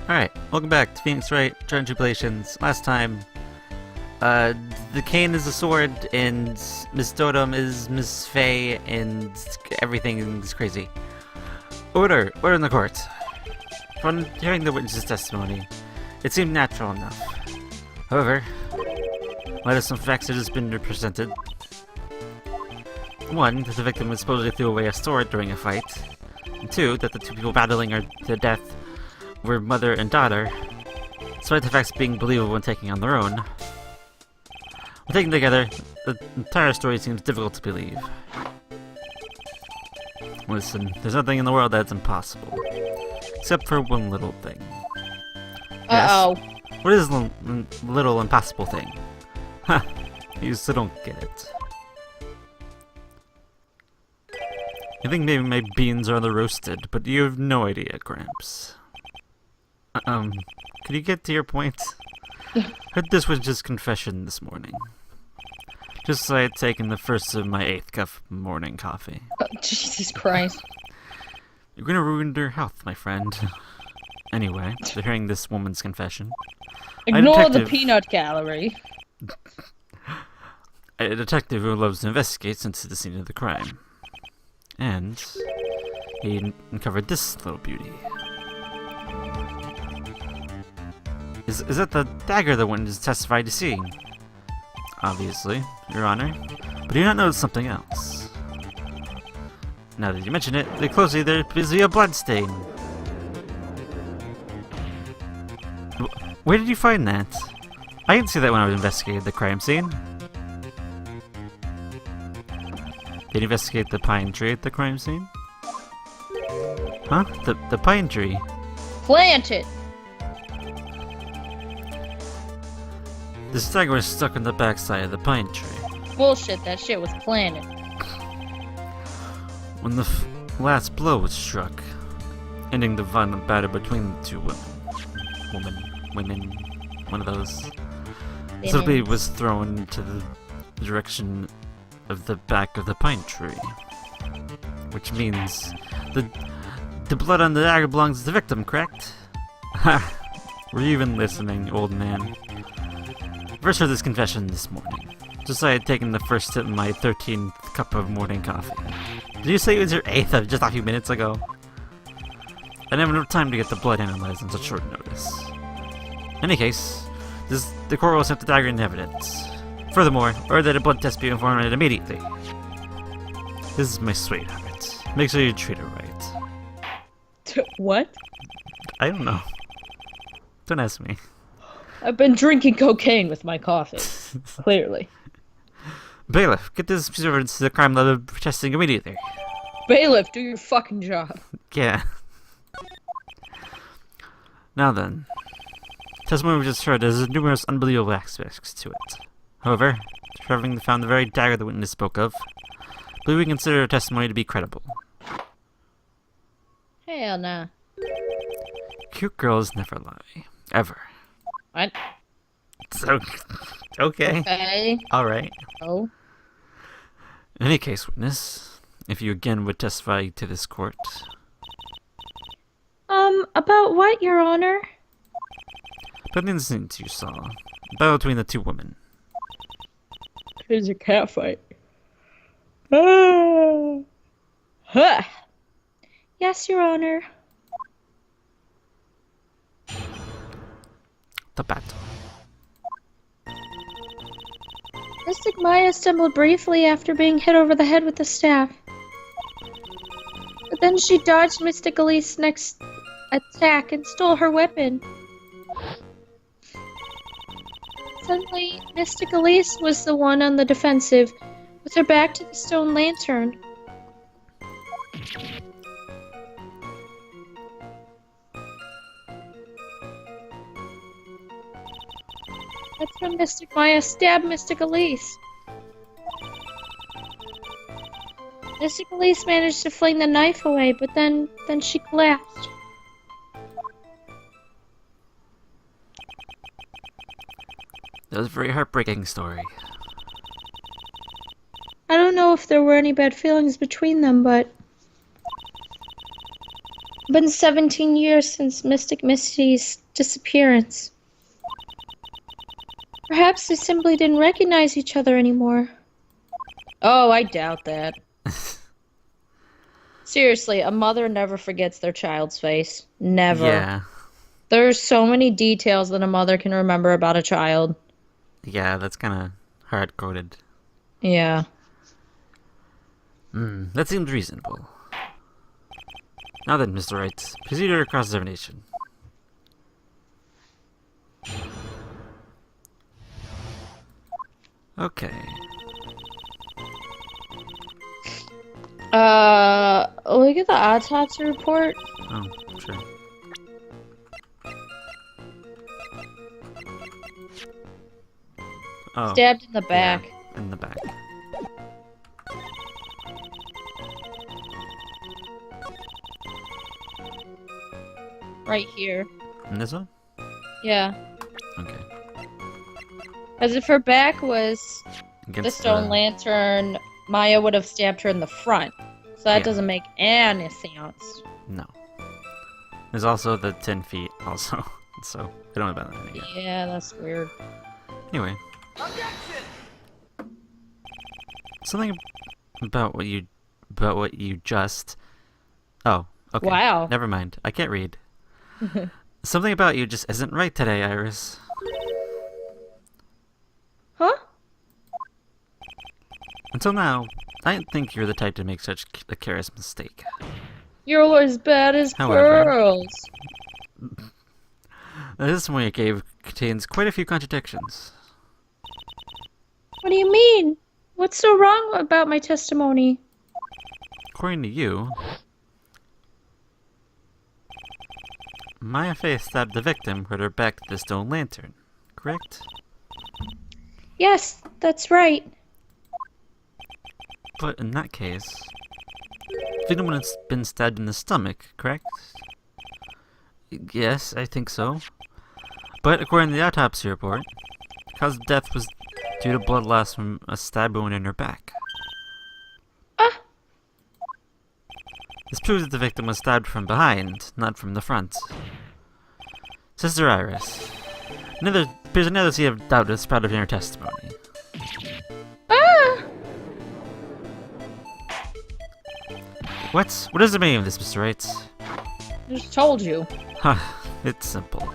Alright, welcome back to Phoenix Wright, Tribulations. Last time, the cane is a sword, and Miss Dotem is Miss Faye, and everything is crazy. Order in the court. Upon hearing the witness's testimony, it seemed natural enough. However, light of some facts that has been presented. One, that the victim was supposedly threw away a sword during a fight. And two, that the two people battling her to death were mother and daughter, despite the facts being believable when taken on their own. When taken together, the entire story seems difficult to believe. Listen, there's nothing in the world that's impossible. Except for one little thing. Uh-oh. Yes? What is the little impossible thing? Ha! You still don't get it. You think maybe my beans are roasted, but you have no idea, Gramps. Could you get to your point? Heard this was just confession this morning. Just as I had taken the first of my 8th cup of morning coffee. Oh, Jesus Christ. You're gonna ruin your health, my friend. Anyway, after hearing this woman's confession... Ignore the peanut gallery. A detective who loves to investigate since the scene of the crime. And... he uncovered this little beauty. Is that the dagger the witness testified to seeing? Obviously, Your Honor. But do you not notice something else? Now that you mention it, look closely, there appears to be a blood stain. Where did you find that? I didn't see that when I investigated the crime scene. Did you investigate the pine tree at the crime scene? Huh? The pine tree? Plant it! This dagger was stuck on the backside of the pine tree. Bullshit, that shit was planted. When the last blow was struck, ending the violent battle between the two women, one of those. The blade was thrown into the direction of the back of the pine tree. Which means the blood on the dagger belongs to the victim, correct? Ha! Were you even listening, old man? First heard this confession this morning. Just as I had taken the first sip of my 13th cup of morning coffee. Did you say it was your 8th of just a few minutes ago? I didn't have enough time to get the blood analyzed on such short notice. In any case, the court will accept the dagger in evidence. Furthermore, order that a blood test be performed on it immediately. This is my sweetheart. Make sure you treat her right. What? I don't know. Don't ask me. I've been drinking cocaine with my coffee. Clearly. Bailiff, get this piece of evidence to the crime lab for testing immediately. Bailiff, do your fucking job. Yeah. Now then. Testimony we just heard has numerous unbelievable aspects to it. However, having found the very dagger the witness spoke of, I believe we consider her testimony to be credible. Hell nah. Cute girls never lie. Ever. What? So, okay. Okay. Alright. Oh. In any case, witness, if you again would testify to this court. About what, Your Honor? About the incident you saw. Battle between the two women. It was a cat fight. Ah. Huh. Yes, Your Honor. The battle. Mystic Maya stumbled briefly after being hit over the head with the staff. But then she dodged Mystic Elise's next attack and stole her weapon. Suddenly, Mystic Elise was the one on the defensive, with her back to the stone lantern. That's when Mystic Maya stabbed Mystic Elise. Mystic Elise managed to fling the knife away, but then she collapsed. That was a very heartbreaking story. I don't know if there were any bad feelings between them, but been 17 years since Mystic Misty's disappearance. Perhaps they simply didn't recognize each other anymore. Oh, I doubt that. Seriously, a mother never forgets their child's face. Never. Yeah. There's so many details that a mother can remember about a child. Yeah, that's kind of hard-coded. Yeah. That seems reasonable. Now then, Mr. Wright, proceed to your cross-examination. Okay. Look at the autopsy report. Oh, sure. Oh, Stabbed in the back. yeah, in the back. Right here. And this one? Yeah. Okay. As if her back was Against the stone lantern, Maya would have stabbed her in the front. So that doesn't make any sense. No. There's also the 10 feet also. So, I don't know about that again. Yeah, that's weird. Anyway. Something about what you just... Oh, okay. Wow. Never mind. I can't read. Something about you just isn't right today, Iris. Huh? Until now, I didn't think you were the type to make such a careless mistake. You're as bad as However- pearls. The testimony you gave contains quite a few contradictions. What do you mean? What's so wrong about my testimony? According to you, Maya Faith stabbed the victim with her back to the stone lantern, correct? Yes, that's right. But in that case, the victim would have been stabbed in the stomach, correct? Yes, I think so. But according to the autopsy report, the cause of death was due to blood loss from a stab wound in her back. Ah! This proves that the victim was stabbed from behind, not from the front. Sister Iris, there's another seed of doubt that sprouted in her testimony. Ah! What? What is the meaning of this, Mr. Wright? I just told you. Huh, it's simple.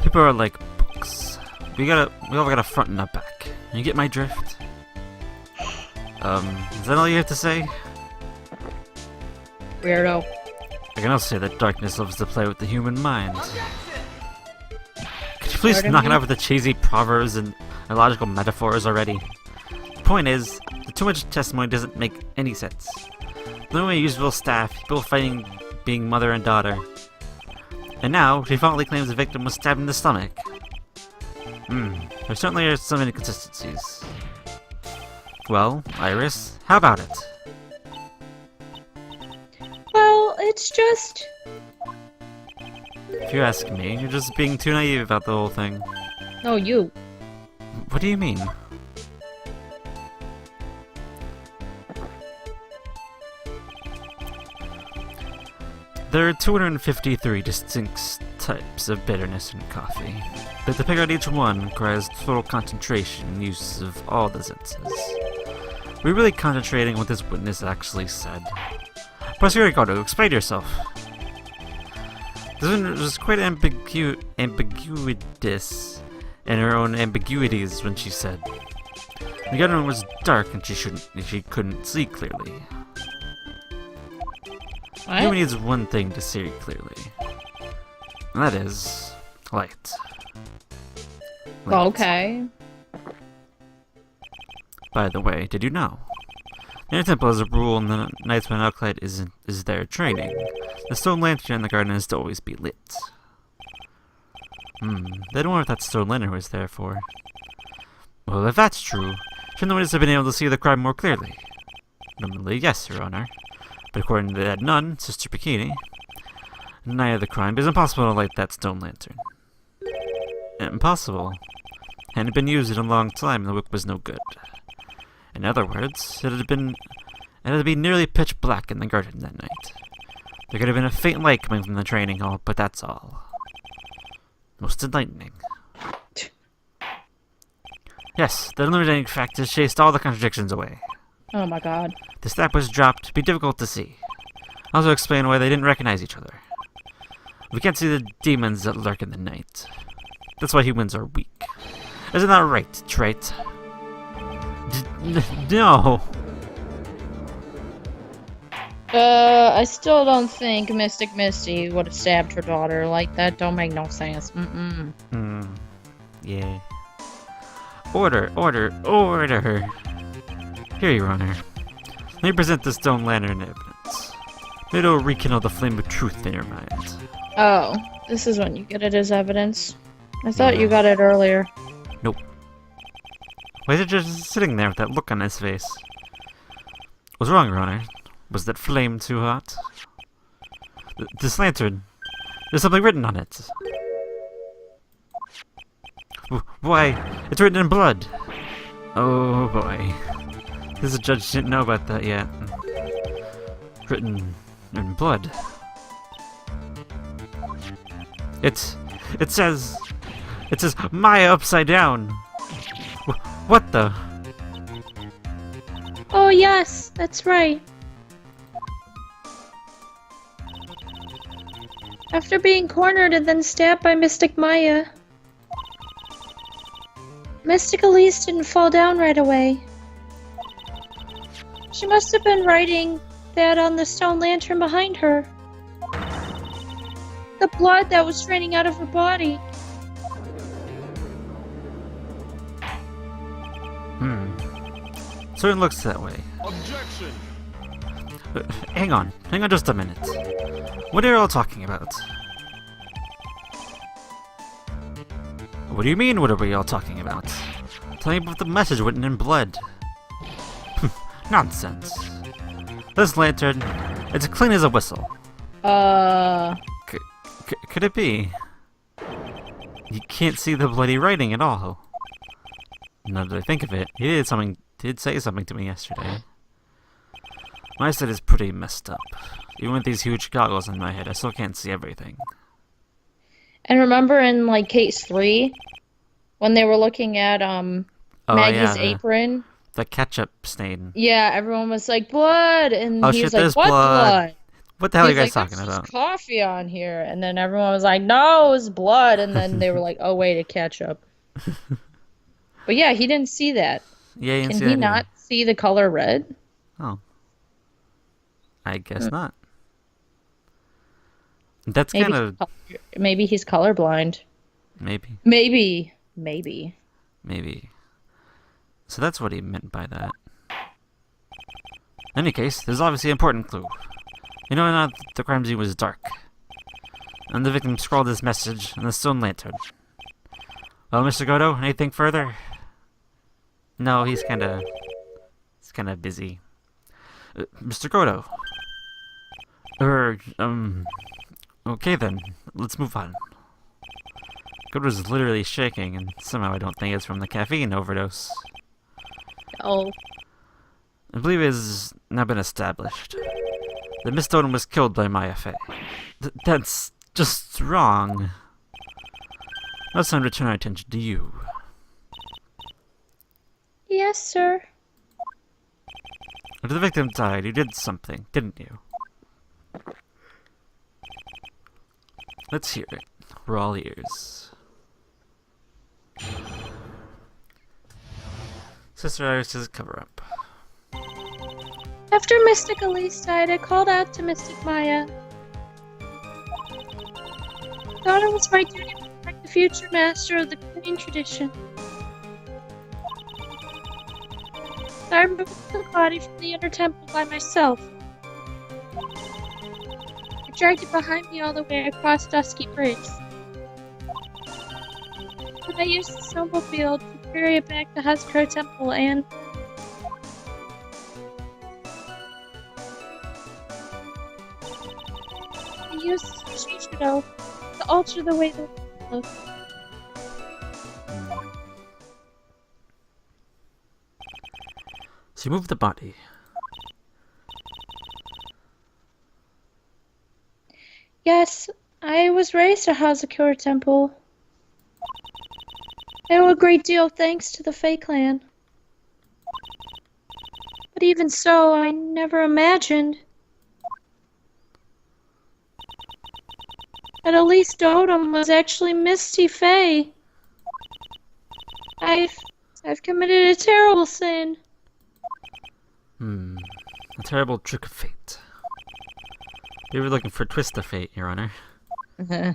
People are like books. We all got a front and a back. You get my drift? Is that all you have to say? Weirdo. I can also say that darkness loves to play with the human mind. Could you please Pardon knock it me? out with the cheesy proverbs and illogical metaphors already? The point is, that too much testimony doesn't make any sense. The only usable staff, people fighting being mother and daughter. And now, she falsely claims the victim was stabbed in the stomach. There certainly are some inconsistencies. Well, Iris, how about it? Well, it's just... If you ask me, you're just being too naive about the whole thing. No, you. What do you mean? There are 253 distinct types of bitterness in coffee, but to pick out each one requires total concentration and use of all the senses. We're really concentrating on what this witness actually said. Prosecutor, to explain yourself. This one was quite ambiguous in her own ambiguities when she said, the gunroom was dark and she couldn't see clearly. What? Human needs one thing to see clearly. And that is light. Light. Okay. By the way, did you know? The Inner Temple has a rule in the nights when Alkalight is their training. The stone lantern in the garden is to always be lit. They don't know what that stone lantern was there for. Well, if that's true, shouldn't the witness have been able to see the crime more clearly? Normally, yes, Your Honor. But according to that nun, Sister Bikini, the night of the crime, it is impossible to light that stone lantern. Impossible. Hadn't been used in a long time, and the wick was no good. In other words, it had been and it would be nearly pitch black in the garden that night. There could have been a faint light coming from the training hall, but that's all. Most enlightening. Yes, the illuminating fact has chased all the contradictions away. Oh my god. The staff was dropped to be difficult to see. Also explain why they didn't recognize each other. We can't see the demons that lurk in the night. That's why humans are weak. Isn't that right, Trait? No! I still don't think Mystic Misty would have stabbed her daughter. Like, that don't make no sense. Yeah. Order, order, order! Here, Your Honor. Let me present the stone lantern evidence. Maybe it'll rekindle the flame of truth in your mind. Oh, this is when you get it as evidence. I thought you got it earlier. Nope. Why is it just sitting there with that look on his face? What's wrong, Your Honor? Was that flame too hot? This lantern, there's something written on it. Why, it's written in blood. Oh boy. This judge didn't know about that yet. Written in blood. It says Maya upside down. What the? Oh yes, that's right. After being cornered and then stabbed by Mystic Maya, Mystic Elise didn't fall down right away. She must have been writing that on the stone lantern behind her. The blood that was draining out of her body. So it looks that way. Objection! Hang on just a minute. What are you all talking about? What do you mean, what are we all talking about? Tell me about the message written in blood. Nonsense. This lantern, it's clean as a whistle. Could it be? You can't see the bloody writing at all. Now that I think of it, he did say something to me yesterday. My sight is pretty messed up. Even with these huge goggles on my head, I still can't see everything. And remember in, like, case 3? When they were looking at, Maggie's apron? The ketchup stain. Yeah, everyone was like, blood! And oh he shit, was like, there's what blood? What the hell are you guys like, talking about? There's coffee on here. And then everyone was like, no, it's blood. And then they were like, oh, wait, it's ketchup. But yeah, he didn't see that. Yeah, he didn't see Can he that not either. see the color red? Oh. I guess not. That's kind of... Maybe he's colorblind. Maybe. Maybe. So that's what he meant by that. In any case, there's obviously an important clue. You know now the crime scene was dark. And the victim scrawled this message on the stone lantern. Well, Mr. Godo, anything further? No, he's kinda busy. Mr. Godo. Okay then, let's move on. Godo's literally shaking, and somehow I don't think it's from the caffeine overdose. Oh. I believe it has now been established that Miss Stone was killed by Maya Fey. That's just wrong. Now it's time to turn our attention to you. Yes, sir. After the victim died, you did something, didn't you? Let's hear it. We're all ears. Sister Iris's cover-up. After Mystic Elise died, I called out to Mystic Maya. Thought it was my duty to protect the future master of the cleaning tradition. So I removed the body from the inner temple by myself. I dragged it behind me all the way across Dusky Bridge. Then I used the snowmobile to carry it back to Huskar Temple and... I used Shishido to alter the way the looked. So you moved the body. Yes, I was raised at Hazakura Temple. I owe a great deal thanks to the Fae Clan. But even so, I never imagined that Elise Dotem was actually Misty Fae. I've committed a terrible sin. A terrible trick of fate. We were looking for a twist of fate, Your Honor. I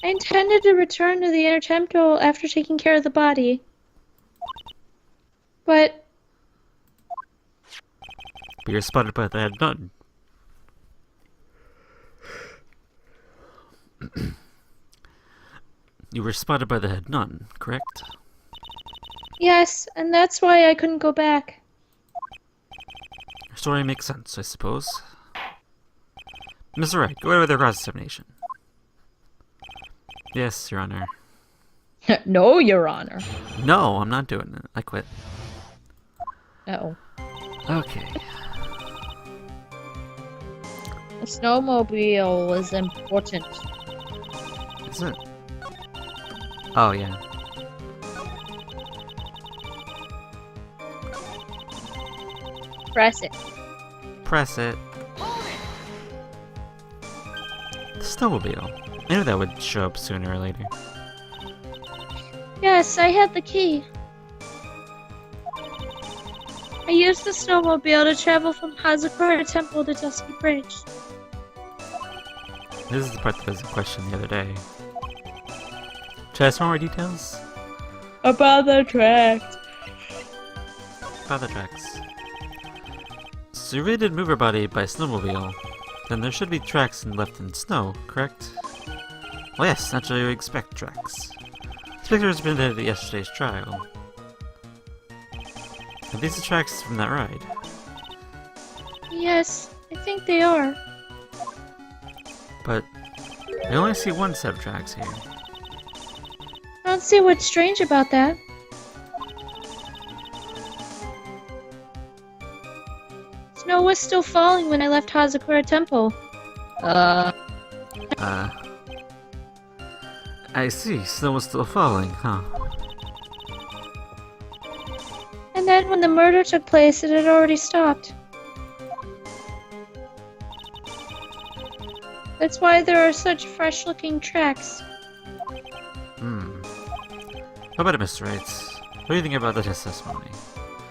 intended to return to the inner temple after taking care of the body. But you're spotted by the head nun. You were spotted by the head nun, correct? yes, and that's why I couldn't go back. Your story makes sense, I suppose. Mr. Wright, go ahead with your cross-examination. Yes, Your Honor. No, Your Honor. No, I'm not doing it. I quit. Uh-oh. Okay. The snowmobile is important. Is it? Oh, yeah. Press it. Press it. The snowmobile. I knew that would show up sooner or later. Yes, I had the key. I used the snowmobile to travel from Hazakura Temple to Dusky Bridge. This is the part that was in question the other day. Should I have some more details? About the tracks. About the tracks. So you really did move her body by snowmobile. Then there should be tracks left in snow, correct? Well, yes, naturally you expect tracks. This picture has been at yesterday's trial. Are these the tracks from that ride? Yes, I think they are. But I only see one set of tracks here. I don't see what's strange about that. Snow was still falling when I left Hazakura Temple. I see. Snow was still falling, huh? And then when the murder took place, it had already stopped. That's why there are such fresh-looking tracks. How about it, Mr. Wright? What do you think about the testimony?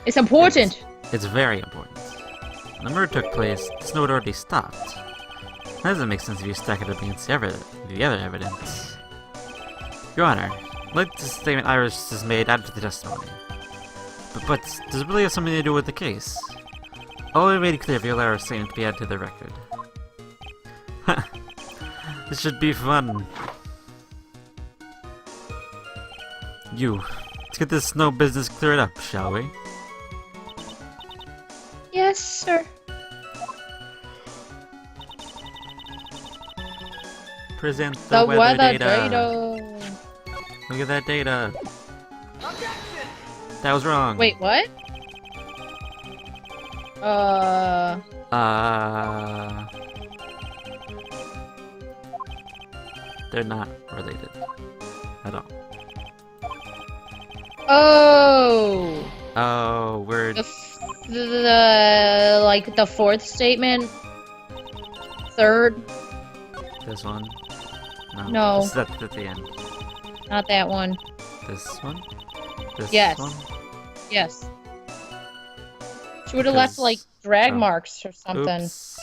It's important. It's very important. When the murder took place, the snow had already stopped. That doesn't make sense if you stack it up against the other evidence. Your Honor, like the statement Iris has made added to the testimony. But does it really have something to do with the case? All we made clear via Lara's statement to be added to the record. This should be fun. Let's get this snow business cleared up, shall we? Yes, sir. Present the weather data. Look at that data. Objection! That was wrong. Wait, what? They're not related at all. Oh! Oh, we're Like the fourth statement? Third? this one. No. This is at the end. Not that one. This one. This Yes. one. Yes. She would have left, like, drag oh. marks or something. Oops.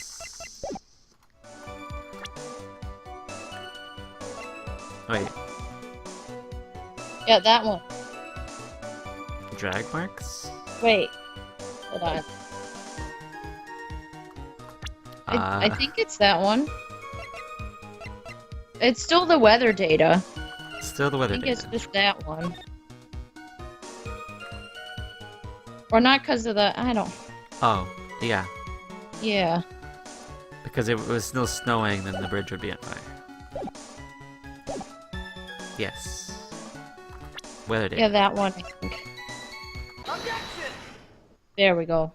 Wait, Yeah, that one. drag marks? Wait. Hold on. I think it's that one. It's still the weather data. Still the I weather think data. it's just that one. Or not because of the... I don't... Oh, yeah. Yeah. Because if it was still snowing, then the bridge would be on fire. Yes. Weather data. Yeah, that one, I think. Objection! There we go.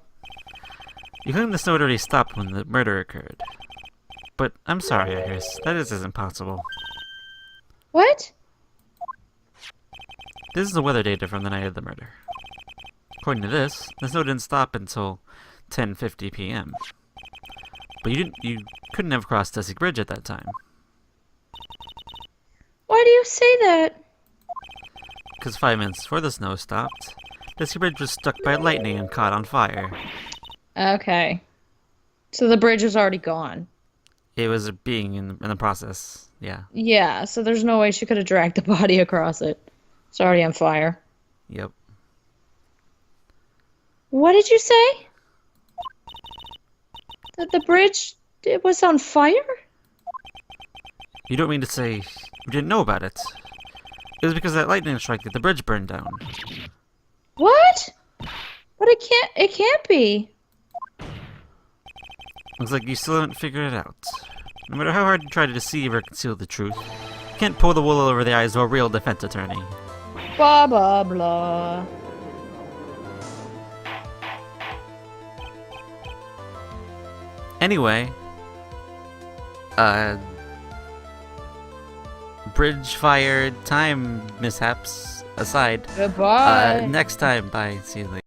You claim the snow had already stopped when the murder occurred. But I'm sorry, Iris. That isn't possible. What? This is the weather data from the night of the murder. According to this, the snow didn't stop until 10:50 p.m. But you couldn't have crossed Desi Bridge at that time. Why do you say that? Because 5 minutes before the snow stopped, Desi Bridge was struck by lightning and caught on fire. Okay. So the bridge is already gone. It was being in the process, yeah. Yeah, so there's no way she could have dragged the body across it. It's already on fire. Yep. What did you say? That the bridge it was on fire? You don't mean to say you didn't know about it? It was because of that lightning strike that the bridge burned down. What? But it can't be. Looks like you still haven't figured it out. No matter how hard you try to deceive or conceal the truth, you can't pull the wool over the eyes of a real defense attorney. Blah blah blah. Anyway, bridge fire time mishaps aside, Goodbye. next time, bye, see you later.